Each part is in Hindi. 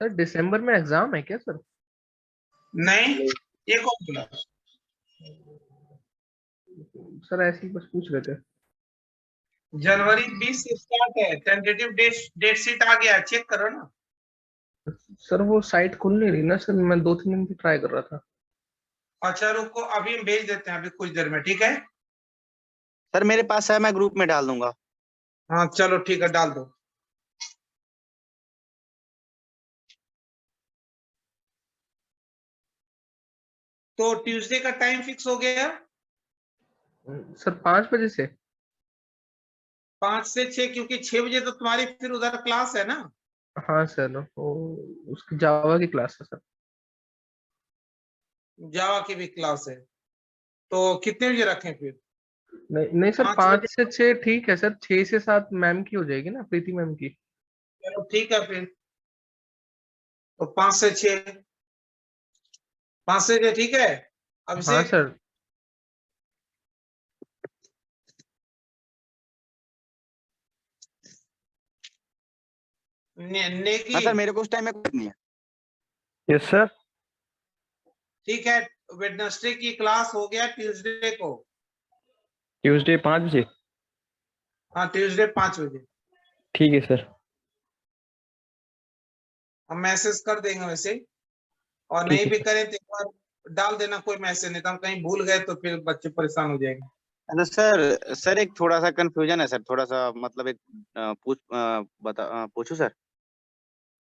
सर दिसंबर में एग्जाम है क्या सर? नहीं, ये कौन बोला? सर ऐसे ही बस पूछ रहे थे। जनवरी 20 से स्टार्ट है, टेंटेटिव डेट शीट आ गया, चेक करो ना। सर वो साइट खुल नहीं रही ना सर, मैं 2-3 दिन से ट्राई कर रहा था। अच्छा रुको, अभी हम भेज देते हैं, अभी कुछ देर में, ठीक है। सर मेरे पास है, मैं ग्रुप में डाल दूंगा। हाँ चलो ठीक है, डाल दो। तो ट्यूसडे का टाइम फिक्स हो गया। सर 5 बजे से। 5 से 6, क्योंकि 6 बजे तो तुम्हारी फिर उधर क्लास है ना। हाँ सर, वो उसकी जावा की क्लास है सर। जावा की भी क्लास है, तो कितने बजे रखें फिर? नहीं नहीं सर, 5 बजे। 5 से 6 ठीक है सर, 6 से 7 मैम की हो जाएगी ना, प्रीति मैम की। चलो ठीक है फिर, तो 5 से 6, 5 से 6 ठीक है। हाँ अभिषेक, सर। नेकी, हाँ सर, मेरे को उस टाइम में कुछ नहीं है। Yes sir. ठीक है। वेडनेसडे की क्लास हो गया ट्यूसडे को। ट्यूसडे 5 बजे। हाँ ट्यूसडे 5 बजे। ठीक है सर। हम मैसेज कर देंगे वैसे, और ठीक नहीं है भी सर। करें तो एक बार डाल देना कोई मैसेज, नहीं तो हम कहीं भूल गए तो फिर बच्चे परेशान हो जाएंगे। अच्छा सर एक थोड़ा सा कंफ्यूजन है सर, थोड़ा सा मतलब एक पूछूं सर?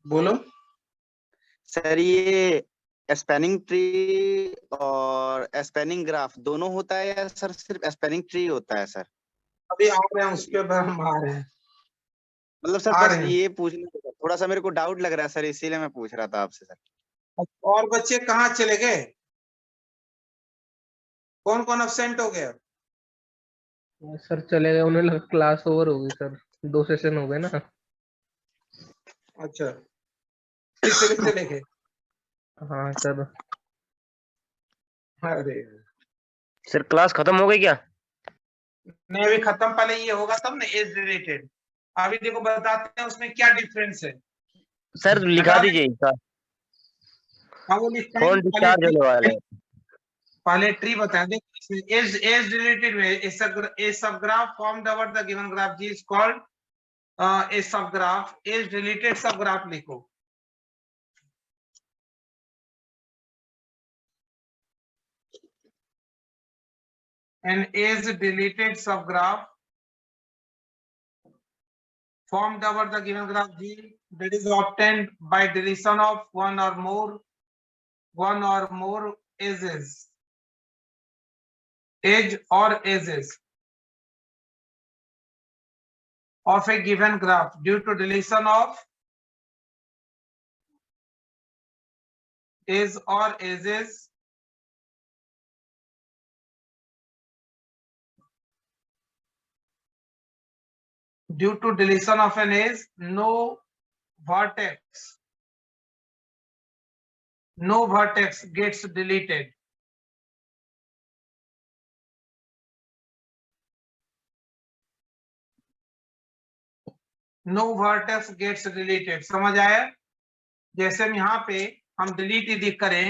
बोलो। सर ये स्पैनिंग ट्री और स्पैनिंग ग्राफ दोनों होता है या सर सिर्फ स्पैनिंग ट्री होता है सर? अभी आ रहे हैं उस पे, हम आ रहे हैं, मतलब सर आ बस रहे हैं। ये पूछना था, थोड़ा सा मेरे को डाउट लग रहा है सर, इसीलिए मैं पूछ रहा था आपसे सर। और बच्चे कहाँ चले गए? कौन कौन अब्सेंट हो गया? सर चले गए, उन्हें लगा क्लास ओवर हो गई सर। 2 सेशन हो गए ना। अच्छा, किससे चले गए? हाँ सर। अरे सर क्लास खत्म हो गई क्या? नहीं, अभी खत्म, पहले ये होगा तब ना एज रिलेटेड। अभी देखो बताते हैं उसमें क्या डिफरेंस है। सर लिखा बता दे। दीजिए इसका। हाँ वो लिखता है, कौन पहले डिस्चार्ज ट्री, होने वाले हैं? पहले ट्री बताया देखो। एज रिलेटेड में a subgraph formed over the given graph G is called a subgraph. Edge related subgraph लिखो। An age deleted subgraph formed over the given graph G, that is obtained by deletion of one or more edges, edge or edges of a given graph due to deletion of edge or edges due to deletion of an edge, no vertex gets deleted. No vertex gets deleted. समझ आया? जैसे हम यहाँ पे हम डिलीट यदि करें,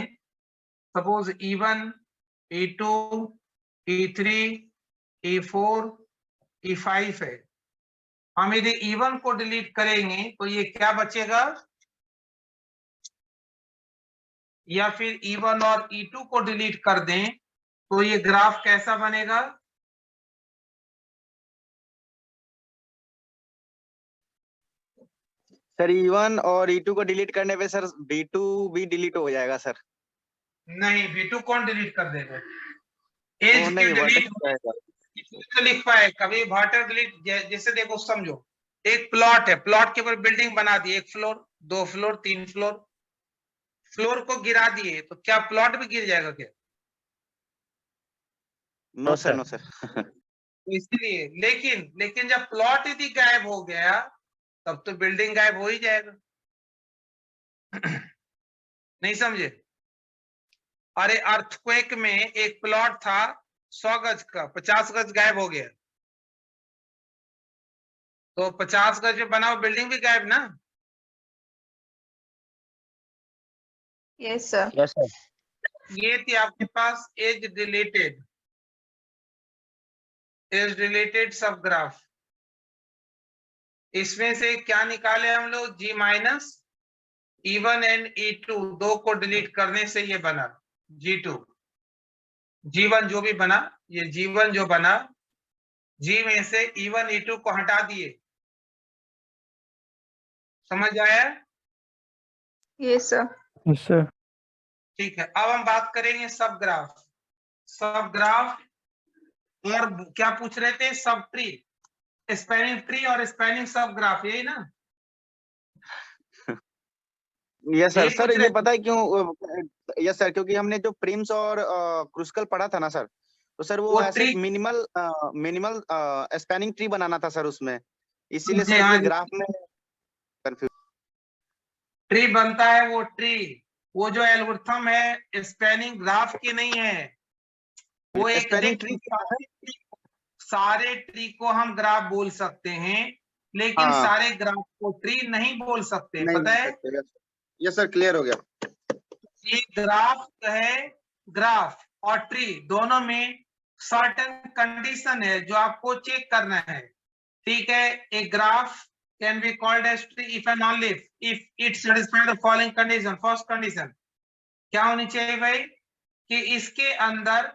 suppose E1, E2, E3, E4, E5 है। हम यदि E1 को डिलीट करेंगे तो ये क्या बचेगा, या फिर E1 और E2 को डिलीट कर दें तो ये ग्राफ कैसा बनेगा? सर E1 और E2 को डिलीट करने पे सर B2 भी डिलीट हो जाएगा सर? नहीं, B2 कौन डिलीट कर देगा? ओ एज के नहीं, डिलीट वर्टेक्स जाएगा। तो लिख पाए कभी वाटर डिलीट। जैसे देखो समझो, एक प्लॉट है, प्लॉट के ऊपर बिल्डिंग बना दी, 1 फ्लोर 2 फ्लोर 3 फ्लोर, फ्लोर को गिरा दिए तो क्या प्लॉट भी गिर जाएगा क्या? No sir, no sir. तो इसलिए, लेकिन लेकिन जब प्लॉट यदि गायब हो गया तब तो बिल्डिंग गायब हो ही जाएगा। नहीं समझे? अरे अर्थक्वेक में एक प्लॉट था 100 गज का, 50 गज गायब हो गया, तो 50 गज में बना हुआ बिल्डिंग भी गायब ना। Yes sir. Yes sir. ये थी आपके पास एज रिलेटेड सब ग्राफ। इसमें से क्या निकाले हम लोग, G minus E1 and E2 दो को डिलीट करने से ये बना G2। G1 जो भी बना, ये G1 जो बना, G में से E1 E2 को हटा दिए। समझ आया? Yes sir. Yes sir. ठीक है, अब हम बात करेंगे सब ग्राफ। और क्या पूछ रहे थे, सब ट्री, स्पैनिंग ट्री और स्पैनिंग सब ग्राफ, यही ना? Yes sir. यही सर पूछ ये रहे पता है क्यों? यस सर, क्योंकि हमने जो प्रिम्स और क्रूस्कल पढ़ा था ना सर, तो सर वो ऐसे ट्री मिनिमल स्पैनिंग ट्री बनाना था सर उसमें, इसीलिए जी सर हाँ ये जी, ग्राफ में कंफ्यूज। ट्री बनता है वो ट्री, वो जो एल्गोरिथम है स्पैनिंग ग्राफ की नहीं है, वो एक स्पैनिंग ट्री देख, सारे ट्री को हम ग्राफ बोल सकते हैं, लेकिन हाँ सारे ग्राफ को ट्री नहीं बोल सकते, नहीं पता बोल है? सकते। यस सर, क्लियर हो गया। ये ग्राफ है, ग्राफ और ट्री दोनों में सर्टेन कंडीशन है जो आपको चेक करना है। ठीक है, एक graph can be called as tree if and only if it satisfy the following condition. First condition क्या होनी चाहिए भाई, कि इसके अंदर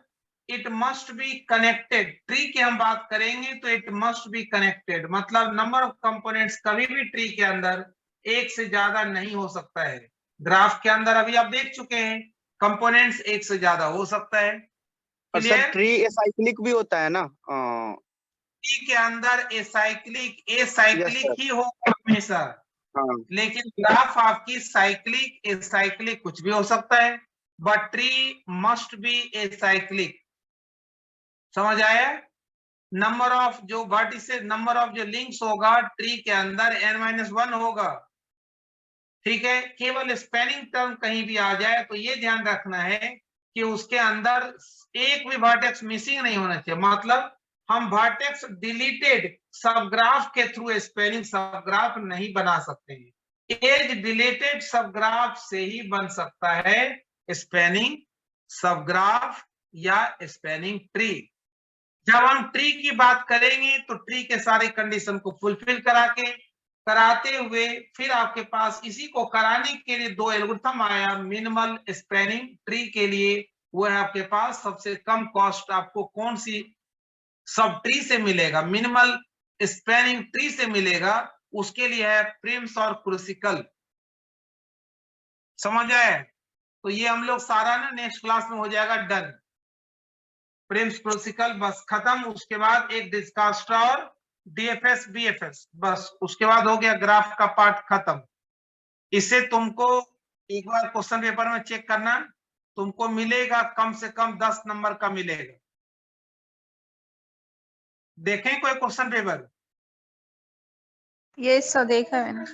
it must be connected. Tree की हम बात करेंगे तो इट मस्ट बी कनेक्टेड, मतलब नंबर ऑफ कंपोनेंट्स कभी भी ट्री के अंदर एक से ज्यादा नहीं हो सकता है। ग्राफ के अंदर अभी आप देख चुके हैं कंपोनेंट्स एक से ज्यादा हो सकता है। और सर क्लियर? ट्री एसाइक्लिक भी होता है ना? ट्री के अंदर यस एसाइक्लिक सर। ही होगा हमेशा, हाँ लेकिन ग्राफ आपकी साइक्लिक एसाइक्लिक कुछ भी हो सकता है, but tree must be acyclic. समझ आया? नंबर ऑफ जो वर्टिसेस, नंबर ऑफ जो लिंक्स होगा ट्री के अंदर n-1 होगा। ठीक है, केवल स्पैनिंग टर्म कहीं भी आ जाए तो ये ध्यान रखना है कि उसके अंदर एक भी वर्टेक्स मिसिंग नहीं होना चाहिए, मतलब हम वर्टेक्स डिलीटेड सबग्राफ के थ्रू स्पैनिंग सबग्राफ नहीं बना सकते हैं। एज डिलीटेड सबग्राफ से ही बन सकता है स्पैनिंग सबग्राफ या स्पैनिंग ट्री। जब हम ट्री की बात करेंगे तो ट्री के सारे कंडीशन को फुलफिल कराते हुए फिर आपके पास इसी को कराने के लिए दो एल्गोरिथम आया मिनिमल स्पैनिंग ट्री के लिए। वो है आपके पास सबसे कम कॉस्ट आपको कौन सी सब ट्री से मिलेगा, मिनिमल स्पैनिंग ट्री से मिलेगा, उसके लिए है प्रिम्स और क्रूसिकल। समझ आए? तो ये हम लोग सारा ना नेक्स्ट क्लास में हो जाएगा डन। प्रिम्स क्रूसिकल बस खत्म, उसके बाद एक डिस्कास्टर और डीएफएस बीएफएस, बस उसके बाद हो गया ग्राफ का पार्ट खत्म। इससे तुमको एक बार क्वेश्चन पेपर में चेक करना, तुमको मिलेगा कम से कम 10 नंबर का मिलेगा। देखें कोई क्वेश्चन पेपर? यस सर, देखा मैंने।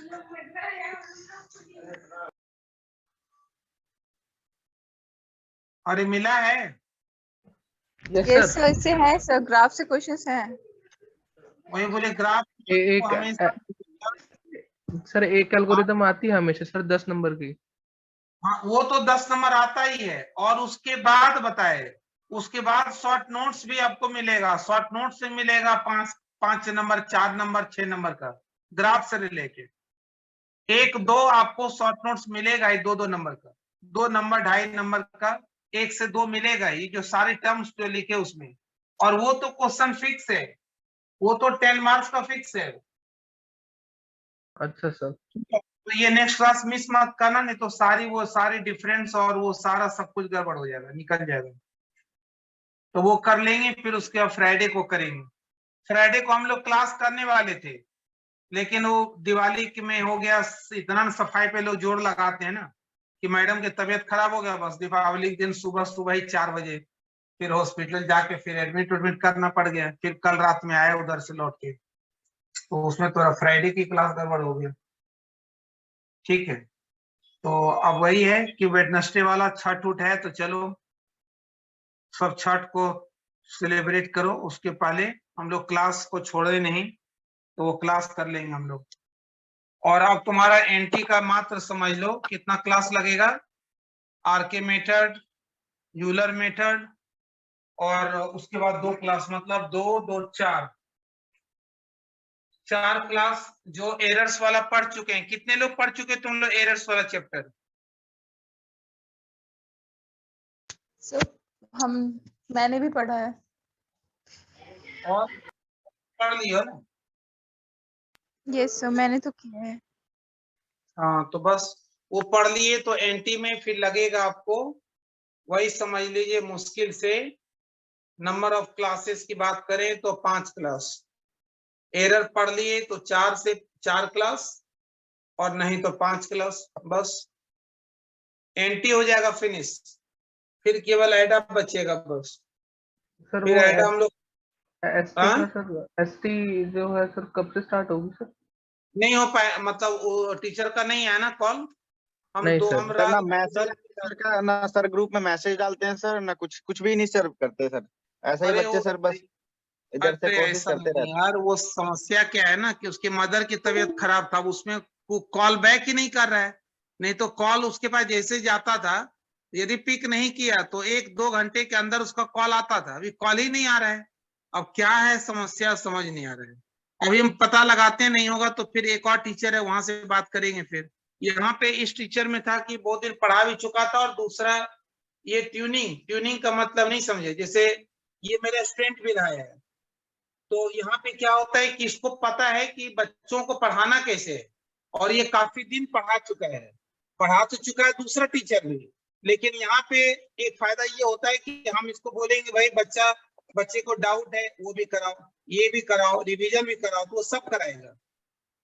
अरे मिला है? Yes yes sir. सर, इससे है सर, ग्राफ से क्वेश्चंस हैं। वही बोले ग्राफ एक हमेशा। सर एक एल्गोरिदम आती है हमेशा सर 10 नंबर की। हाँ, वो तो 10 नंबर आता ही है, और उसके बाद बताए, उसके बाद शॉर्ट नोट्स भी आपको मिलेगा। शॉर्ट नोट्स से मिलेगा 5 नंबर, 4 नंबर, 6 नंबर का ग्राफ से रिलेटेड। 1-2 आपको शॉर्ट नोट्स मिलेगा ही, 2-2 नंबर का, 2 नंबर, 2.5 नंबर का, 1 से 2 मिलेगा ही, जो सारे टर्म्स जो लिखे उसमें। और वो तो क्वेश्चन फिक्स है, वो तो 10 मार्क्स का फिक्स है। अच्छा सर। तो ये नेक्स्ट क्लास मिस मत करना, नहीं तो सारी डिफरेंस और वो सारा सब कुछ गड़बड़ हो जाएगा, निकल जाएगा। तो वो कर लेंगे, फिर उसके बाद फ्राइडे को करेंगे। फ्राइडे को हम लोग क्लास करने वाले थे, लेकिन वो दिवाली में हो गया, इतना सफाई पे लोग जोर लगाते हैं ना कि मैडम की तबीयत खराब हो गया, बस दीपावली के दिन सुबह सुबह ही 4 बजे फिर हॉस्पिटल जाके फिर एडमिट करना पड़ गया। फिर कल रात में आए उधर से लौट के, तो उसमें थोड़ा फ्राइडे की क्लास गड़बड़ हो गया। ठीक है, तो अब वही है कि वेडनेसडे वाला छठ उठ है, तो चलो सब छठ को सेलिब्रेट करो, उसके पहले हम लोग क्लास को छोड़े नहीं, तो वो क्लास कर लेंगे हम लोग। और अब तुम्हारा एनटी का मात्र समझ लो कितना क्लास लगेगा, आरके मेथड, यूलर मेथड, और उसके बाद 2 क्लास, मतलब 2 2 4 क्लास जो एरर्स वाला पढ़ चुके हैं। कितने लोग पढ़ चुके तुम लोग एरर्स वाला चैप्टर? सो मैंने भी पढ़ा है। और पढ़ लियो ना? यस सर, मैंने तो किया है। हाँ, तो बस वो पढ़ लिए तो एनटी में फिर लगेगा आपको, वही समझ लीजिए, मुश्किल से नंबर ऑफ क्लासेस की बात करें तो 5 क्लास। एरर पढ़ लिए तो 4 से 4 क्लास, और नहीं तो 5 क्लास, बस एनटी हो जाएगा फिनिश। फिर केवल एडा बचेगा बस। सर फिर वो एडा हम लोग एसटी का सर, एसटी जो है सर कब से स्टार्ट होगी सर? नहीं हो पाए, मतलब वो टीचर का नहीं आया ना कॉल। हम नहीं दो सर। हम सर ना रात मैसेज सर का ना सर ग्रुप में मैसेज डालते हैं सर, ना कुछ कुछ भी नहीं सर करते सर। ऐसा ही अरे बच्चे वो सर बस इधर से अरे कोशिश ऐसा करते नहीं रहते यार, वो समस्या क्या है ना कि उसकी मदर की तबीयत खराब था, उसमें वो कॉल बैक ही नहीं कर रहा है। नहीं तो कॉल उसके पास जैसे जाता था, यदि पिक नहीं किया तो 1-2 घंटे के अंदर उसका कॉल आता था। अभी कॉल ही नहीं आ रहा है। अब क्या है समस्या, समझ नहीं आ रहा है। अभी हम पता लगाते हैं, नहीं होगा तो फिर एक और टीचर है, वहां से बात करेंगे। फिर यहाँ पे इस टीचर में था कि बहुत दिन पढ़ा भी चुका था, और दूसरा ये ट्यूनिंग का मतलब नहीं समझे। जैसे ये मेरा स्टूडेंट भी रहा है, तो यहाँ पे क्या होता है कि इसको पता है कि बच्चों को पढ़ाना कैसे है, और ये काफी दिन पढ़ा चुका है, पढ़ा तो चुका है दूसरा टीचर भी। लेकिन यहाँ पे एक फायदा ये होता है कि हम इसको बोलेंगे भाई बच्चे को डाउट है, वो भी कराओ, ये भी कराओ, रिवीजन भी कराओ, तो वो सब कराएगा।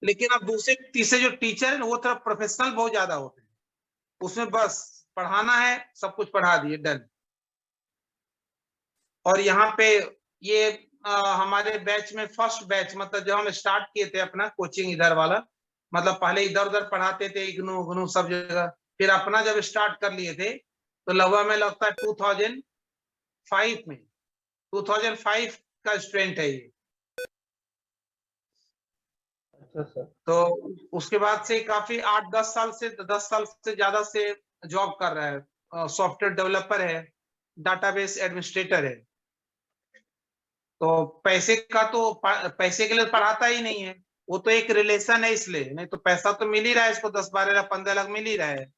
लेकिन अब दूसरे तीसरे जो टीचर है वो थोड़ा प्रोफेशनल बहुत ज्यादा होते हैं, उसमें बस पढ़ाना है, सब कुछ पढ़ा दिए, डन। और यहाँ पे ये हमारे बैच में फर्स्ट बैच, मतलब जब हम स्टार्ट किए थे अपना कोचिंग इधर वाला, मतलब पहले इधर उधर पढ़ाते थे, इग्नू सब जगह, फिर अपना जब स्टार्ट कर लिए थे तो लगभग में लगता है 2005 में, 2005 का स्टूडेंट है ये। अच्छा सर। तो उसके बाद से काफी 8-10 साल से 10 साल से ज्यादा से जॉब कर रहा है, सॉफ्टवेयर डेवलपर है, डाटाबेस एडमिनिस्ट्रेटर है। तो पैसे का तो पैसे के लिए पढ़ाता ही नहीं है, वो तो एक रिलेशन है इसलिए, नहीं तो पैसा तो मिल ही रहा है इसको, 10-12 लाख 15 लाख मिल ही रहा है।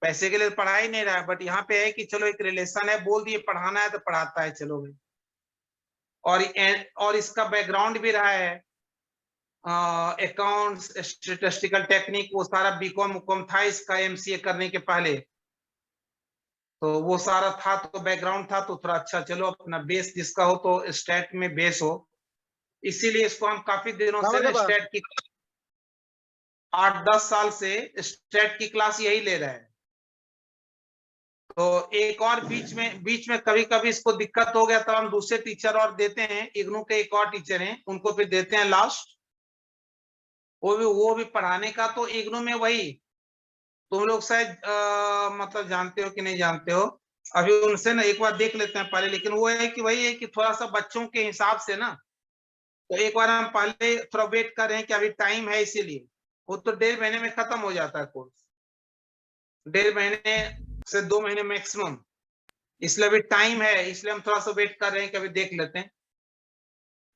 पैसे के लिए पढ़ा ही नहीं रहा है, बट यहाँ पे है कि चलो एक रिलेशन है, बोल दिए पढ़ाना है तो पढ़ाता है, चलो भाई। और इसका बैकग्राउंड भी रहा है, अकाउंट्स, स्टैटिस्टिकल टेक्निक, वो सारा बीकॉम था इसका एमसीए करने के पहले, तो वो सारा था, तो बैकग्राउंड था, तो थोड़ा अच्छा, चलो अपना बेस जिसका हो तो स्टैट में बेस हो, इसीलिए इसको हम काफी दिनों से ना स्टैट की 8-10 साल से स्टैट की क्लास यही ले रहे हैं। तो एक और बीच में कभी कभी इसको दिक्कत हो गया, तो हम दूसरे टीचर और देते हैं, इग्नू के एक और टीचर हैं, उनको फिर देते हैं लास्ट, वो भी पढ़ाने का। तो इग्नू में वही तुम लोग शायद मतलब जानते हो कि नहीं जानते हो, अभी उनसे ना एक बार देख लेते हैं पहले। लेकिन वो है कि वही है कि थोड़ा सा बच्चों के हिसाब से ना, तो एक बार हम पहले थोड़ा वेट कर रहे हैं कि अभी टाइम है, इसीलिए वो तो 1.5 महीने में खत्म हो जाता है कोर्स, 1.5 महीने से 2 महीने मैक्सिमम, इसलिए अभी टाइम है, इसलिए हम थोड़ा सा वेट कर रहे हैं कि अभी देख लेते हैं,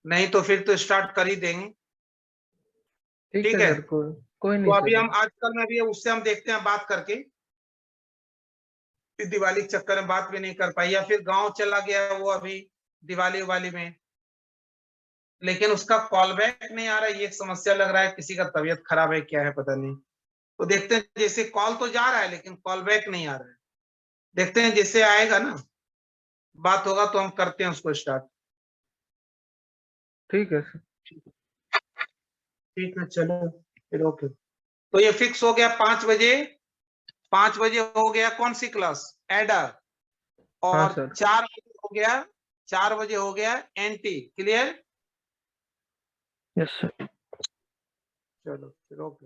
नहीं तो फिर तो स्टार्ट कर ही देंगे। ठीक ठीक है है, सर, कोई तो नहीं अभी सर। हम आजकल में भी उससे हम देखते हैं बात करके, दिवाली के चक्कर में बात भी नहीं कर पाई, या फिर गांव चला गया वो अभी दिवाली में, लेकिन उसका कॉल बैक नहीं आ रहा है, ये समस्या लग रहा है, किसी का तबीयत खराब है क्या है पता नहीं। तो देखते हैं, जैसे कॉल तो जा रहा है लेकिन कॉल बैक नहीं आ रहा है, देखते हैं जैसे आएगा ना, बात होगा तो हम करते हैं उसको स्टार्ट। ठीक है सर। ठीक है, चलो फिर, ओके। तो ये फिक्स हो गया 5 बजे हो गया कौन सी क्लास, एडा, हाँ और सर। 4 बजे हो गया, 4 बजे हो गया एनटी, क्लियर? Yes sir. चलो फिर, ओके।